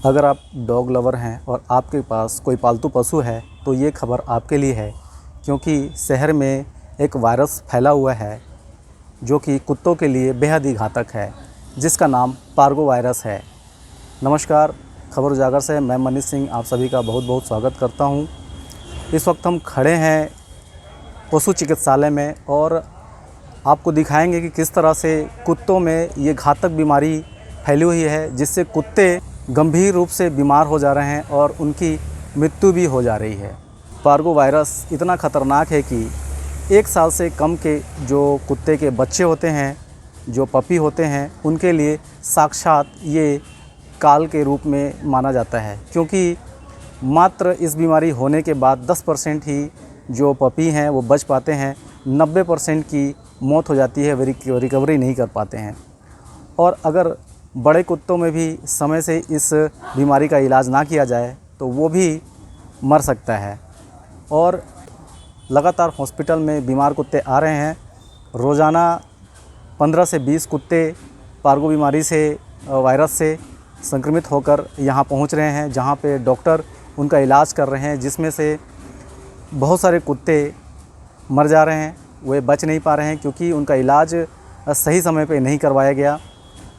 अगर आप dog lover हैं और आपके पास कोई पालतू पशु है तो ये खबर आपके लिए है, क्योंकि शहर में एक वायरस फैला हुआ है जो कि कुत्तों के लिए बेहद ही घातक है, जिसका नाम पार्गो वायरस है। नमस्कार, खबर उजागर से मैं मनीष सिंह आप सभी का बहुत बहुत स्वागत करता हूं। इस वक्त हम खड़े हैं पशु चिकित्सालय में और आपको दिखाएंगे कि किस तरह से कुत्तों में ये घातक बीमारी फैली हुई है, जिससे कुत्ते गंभीर रूप से बीमार हो जा रहे हैं और उनकी मृत्यु भी हो जा रही है। पार्गो वायरस इतना ख़तरनाक है कि 1 साल से कम के जो कुत्ते के बच्चे होते हैं, जो पपी होते हैं, उनके लिए साक्षात ये काल के रूप में माना जाता है, क्योंकि मात्र इस बीमारी होने के बाद 10% ही जो पपी हैं वो बच पाते हैं। 90% की मौत हो जाती है, रिकवरी नहीं कर पाते हैं। और अगर बड़े कुत्तों में भी समय से इस बीमारी का इलाज ना किया जाए तो वो भी मर सकता है। और लगातार हॉस्पिटल में बीमार कुत्ते आ रहे हैं। रोज़ाना 15 से 20 कुत्ते पार्गो बीमारी से वायरस से संक्रमित होकर यहाँ पहुँच रहे हैं, जहाँ पे डॉक्टर उनका इलाज कर रहे हैं, जिसमें से बहुत सारे कुत्ते मर जा रहे हैं, वे बच नहीं पा रहे हैं क्योंकि उनका इलाज सही समय पे नहीं करवाया गया।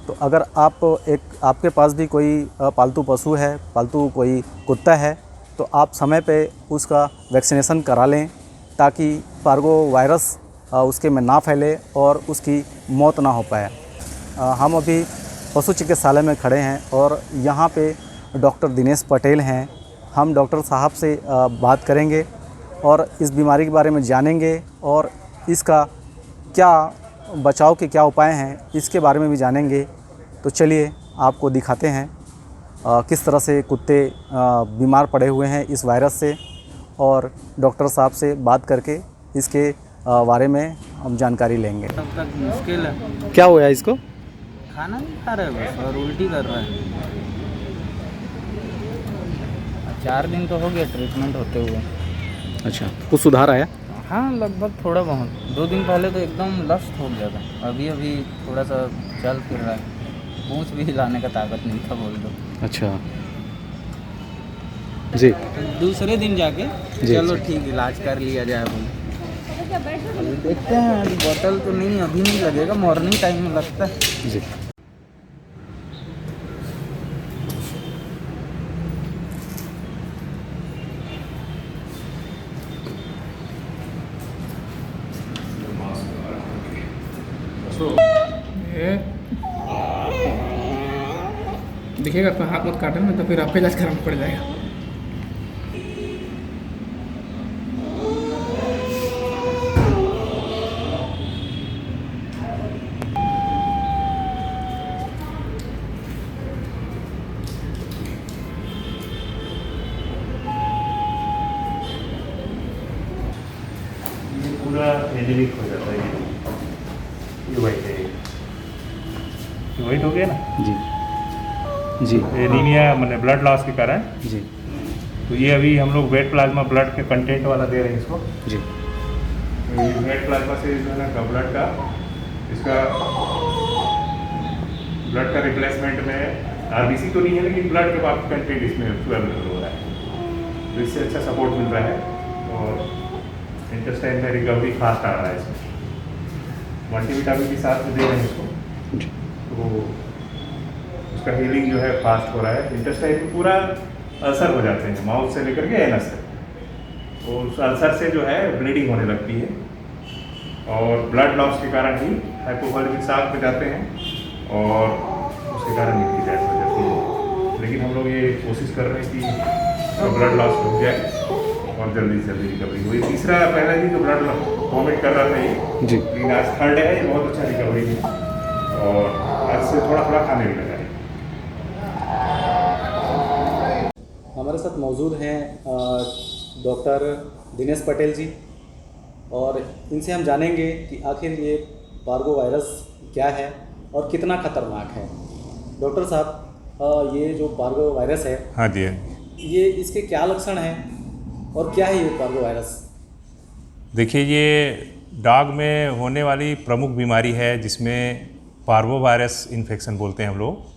तो अगर आपके पास भी कोई पालतू पशु है, पालतू कोई कुत्ता है, तो आप समय पे उसका वैक्सीनेशन करा लें, ताकि पार्गो वायरस उसके में ना फैले और उसकी मौत ना हो पाए। हम अभी पशु चिकित्सालय में खड़े हैं और यहाँ पे डॉक्टर दिनेश पटेल हैं। हम डॉक्टर साहब से बात करेंगे और इस बीमारी के बारे में जानेंगे और इसका क्या बचाव के क्या उपाय हैं इसके बारे में भी जानेंगे। तो चलिए आपको दिखाते हैं किस तरह से कुत्ते बीमार पड़े हुए हैं इस वायरस से, और डॉक्टर साहब से बात करके इसके बारे में हम जानकारी लेंगे। तब तक मुश्किल है। क्या हुआ इसको? खाना नहीं खा रहा है बस और उल्टी कर रहा है। 4 दिन तो हो गया ट्रीटमेंट होते हुए। अच्छा, कुछ सुधार आया? हाँ, लगभग थोड़ा बहुत। 2 दिन पहले तो एकदम लस्ट हो गया था। अभी थोड़ा सा चल फिर रहा है। पूंछ भी हिलाने का ताकत नहीं था, बोल दो। अच्छा जी। तो दूसरे दिन जाके चलो ठीक इलाज कर लिया जाए बोले। अभी देखते हैं, अभी बोतल तो नहीं, अभी नहीं लगेगा, मॉर्निंग टाइम में लगता है जी। देखिएगा अपना हाथ मत काटना, नहीं तो फिर आपका इलाज कराना पड़ जाएगा। ये पूरा एनेमिक हो जाता है। ये वाइट है, ये वाइट हो गया ना जी जी। एनीमिया मैंने ब्लड लॉस के कारण जी तो ये अभी हम लोग वेट प्लाज्मा ब्लड के कंटेंट वाला दे रहे हैं इसको। जी। तो ये वेट प्लाज्मा से जो है ना ब्लड का इसका ब्लड का रिप्लेसमेंट में आरबीसी तो नहीं है, लेकिन ब्लड के बाद कंटेंट इसमें अवेलेबल हो रहा है, तो इससे अच्छा सपोर्ट मिल रहा है और इंटेस्टाइन में रिकवरी फास्ट आ रहा है। इसमें मल्टीविटामिन के साथ में दे रहे हैं इसको, तो उसका हीलिंग जो है फास्ट हो रहा है। इंटेस्टाइन में पूरा अल्सर हो जाते हैं, माउथ से लेकर के एनस तक, तो उस अल्सर से जो है ब्लीडिंग होने लगती है और ब्लड लॉस के कारण ही हाइपोवोलेमिक शाक में जाते हैं और उसके कारण इनकी डेथ हो जाती है। लेकिन हम लोग ये कोशिश कर रहे हैं कि ब्लड लॉस हो जाए और जल्दी से जल्दी रिकवरी हुई। तीसरा पहले भी जो ब्लड वॉमिट कर रहा था ये जी, लेकिन आज 3rd है, ये बहुत अच्छा रिकवरी थी और आज से थोड़ा थोड़ा खाने भी लगा है। हमारे साथ मौजूद हैं डॉक्टर दिनेश पटेल जी, और इनसे हम जानेंगे कि आखिर ये पार्गो वायरस क्या है और कितना खतरनाक है। डॉक्टर साहब, ये जो पार्गो वायरस है, हाँ जी, ये इसके क्या लक्षण हैं और क्या है ये पार्गो वायरस? देखिए ये डॉग में होने वाली प्रमुख बीमारी है जिसमें पार्वो वायरस इन्फेक्शन बोलते हैं हम लोग।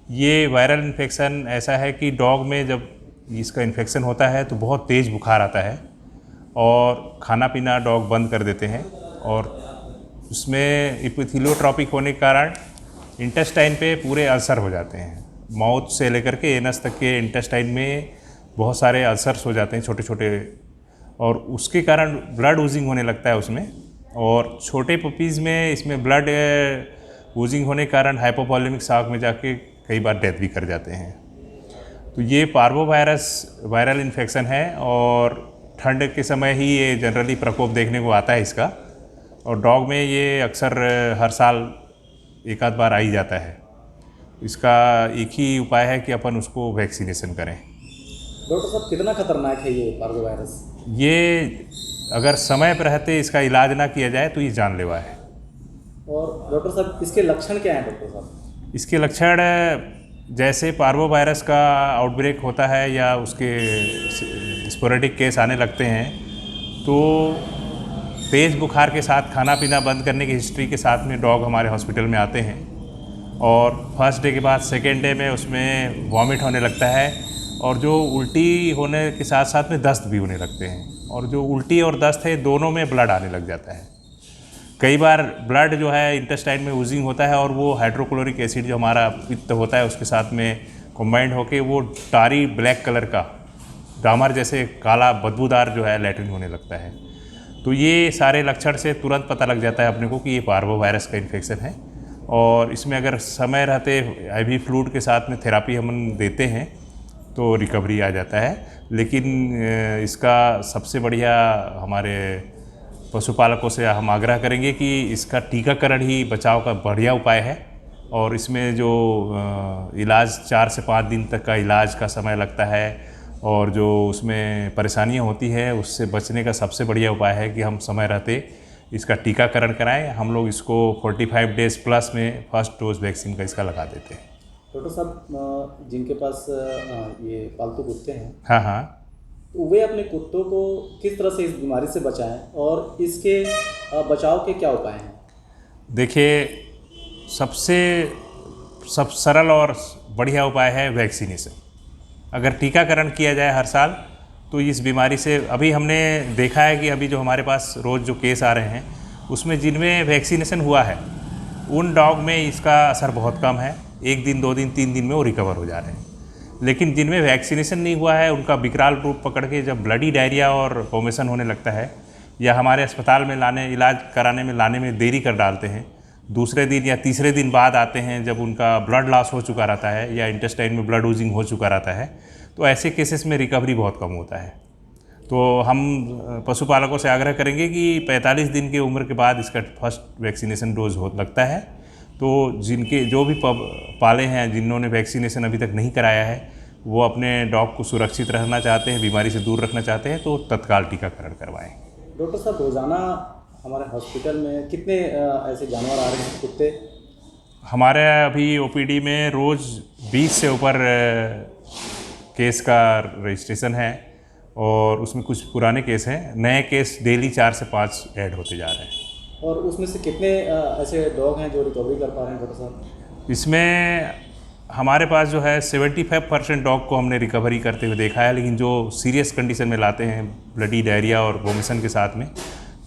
ये वायरल इन्फेक्शन ऐसा है कि डॉग में जब इसका इन्फेक्शन होता है तो बहुत तेज़ बुखार आता है और खाना पीना डॉग बंद कर देते हैं, और उसमें इपिथेलियोट्रॉपिक होने के कारण इंटेस्टाइन पे पूरे अल्सर हो जाते हैं। माउथ से लेकर के एनस तक के इंटेस्टाइन में बहुत सारे अल्सर्स हो जाते हैं छोटे छोटे, और उसके कारण ब्लड वूजिंग होने लगता है उसमें। और छोटे पपीज़ में इसमें ब्लड वूजिंग होने के कारण हाइपोवॉलेमिक शॉक में जाके कई बार डेथ भी कर जाते हैं। तो ये पार्वोवायरस वायरल इन्फेक्शन है, और ठंड के समय ही ये जनरली प्रकोप देखने को आता है इसका, और डॉग में ये अक्सर हर साल एक आध बार आ ही जाता है। इसका एक ही उपाय है कि अपन उसको वैक्सीनेशन करें। डॉक्टर साहब, कितना खतरनाक है ये पार्वोवायरस? ये अगर समय पर रहते इसका इलाज ना किया जाए तो ये जानलेवा है। और डॉक्टर साहब, इसके लक्षण क्या हैं डॉक्टर साहब? इसके लक्षण जैसे पार्वोवायरस का आउटब्रेक होता है या उसके स्पोरेडिक केस आने लगते हैं, तो तेज़ बुखार के साथ खाना पीना बंद करने की हिस्ट्री के साथ में डॉग हमारे हॉस्पिटल में आते हैं, और फर्स्ट डे के बाद सेकेंड डे में उसमें वॉमिट होने लगता है, और जो उल्टी होने के साथ साथ में दस्त भी होने लगते हैं, और जो उल्टी और दस्त है दोनों में ब्लड आने लग जाता है। कई बार ब्लड जो है इंटेस्टाइन में वूजिंग होता है, और वो हाइड्रोक्लोरिक एसिड जो हमारा पित्त होता है उसके साथ में कंबाइंड होके वो टारी ब्लैक कलर का डामर जैसे काला बदबूदार जो है लैट्रिन होने लगता है। तो ये सारे लक्षण से तुरंत पता लग जाता है अपने को कि ये पार्वोवायरस का इन्फेक्शन है, और इसमें अगर समय रहते IV फ्लूइड के साथ में थेरापी हम देते हैं तो रिकवरी आ जाता है। लेकिन इसका सबसे बढ़िया हमारे पशुपालकों से हम आग्रह करेंगे कि इसका टीकाकरण ही बचाव का बढ़िया उपाय है, और इसमें जो इलाज 4 से 5 दिन तक का इलाज का समय लगता है, और जो उसमें परेशानियां होती है उससे बचने का सबसे बढ़िया उपाय है कि हम समय रहते इसका टीकाकरण कराएं। हम लोग इसको 45 डेज़ प्लस में फर्स्ट डोज वैक्सीन का इसका लगा देते हैं। डॉक्टर साहब, जिनके पास ये पालतू कुत्ते हैं, हाँ हाँ, तो वे अपने कुत्तों को किस तरह से इस बीमारी से बचाएं, और इसके बचाव के क्या उपाय हैं? देखिए, सब सरल और बढ़िया उपाय है वैक्सीनेशन। अगर टीकाकरण किया जाए हर साल तो इस बीमारी से, अभी हमने देखा है कि अभी जो हमारे पास रोज़ जो केस आ रहे हैं उसमें जिनमें वैक्सीनेशन हुआ है उन डॉग में इसका असर बहुत कम है। 1 दिन 2 दिन 3 दिन में वो रिकवर हो जा रहे हैं। लेकिन जिनमें वैक्सीनेशन नहीं हुआ है उनका विकराल रूप पकड़ के जब ब्लडी डायरिया और वोमिशन होने लगता है, या हमारे अस्पताल में इलाज कराने में लाने में देरी कर डालते हैं, दूसरे दिन या तीसरे दिन बाद आते हैं जब उनका ब्लड लॉस हो चुका रहता है या इंटेस्टाइन में ब्लड वूजिंग हो चुका रहता है, तो ऐसे केसेस में रिकवरी बहुत कम होता है। तो हम पशुपालकों से आग्रह करेंगे कि 45 दिन की उम्र के बाद इसका फर्स्ट वैक्सीनेशन डोज लगता है। तो जिनके जो भी पाले हैं जिन्होंने वैक्सीनेशन अभी तक नहीं कराया है, वो अपने डॉग को सुरक्षित रहना चाहते हैं, बीमारी से दूर रखना चाहते हैं, तो तत्काल टीकाकरण करवाएं। डॉक्टर साहब, रोज़ाना हमारे हॉस्पिटल में कितने ऐसे जानवर आ रहे हैं, कुत्ते? हमारे अभी OPD में रोज़ 20 से ऊपर केस का रजिस्ट्रेशन है, और उसमें कुछ पुराने केस हैं। नए केस डेली 4 से 5 ऐड होते जा रहे हैं। और उसमें से कितने ऐसे डॉग हैं जो रिकवरी कर पा रहे हैं डॉक्टर साहब? इसमें हमारे पास जो है 75% डॉग को हमने रिकवरी करते हुए देखा है, लेकिन जो सीरियस कंडीशन में लाते हैं ब्लडी डायरिया और वोमिशन के साथ में,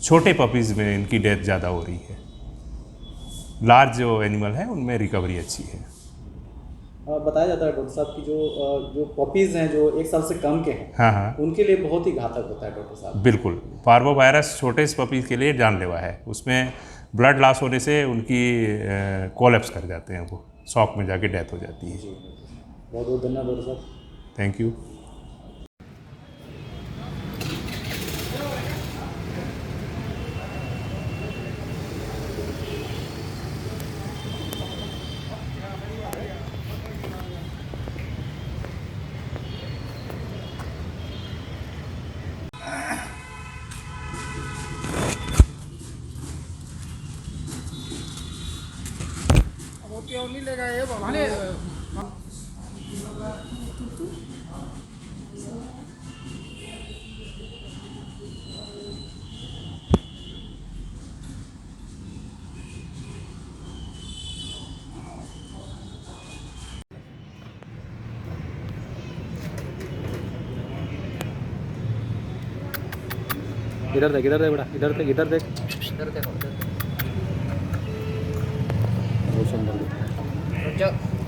छोटे पपीज़ में इनकी डेथ ज़्यादा हो रही है। लार्ज जो एनिमल है उनमें रिकवरी अच्छी है। बताया जाता है डॉक्टर साहब कि जो पपीज़ हैं जो 1 साल से कम के हैं, हाँ हाँ, उनके लिए बहुत ही घातक होता है डॉक्टर साहब। बिल्कुल, पार्वोवायरस छोटे पपीज़ के लिए जानलेवा है। उसमें ब्लड लॉस होने से उनकी कोलैप्स कर जाते हैं, वो शॉक में जाके डेथ हो जाती है। बहुत बहुत धन्यवाद डॉक्टर साहब। Thank you. नहीं लेगा ये वाले इधर देख बेटा, इधर देख, इधर देख। इधर देखो, इधर देखो। बहुत सुंदर दिख रहा है। रुक जाओ।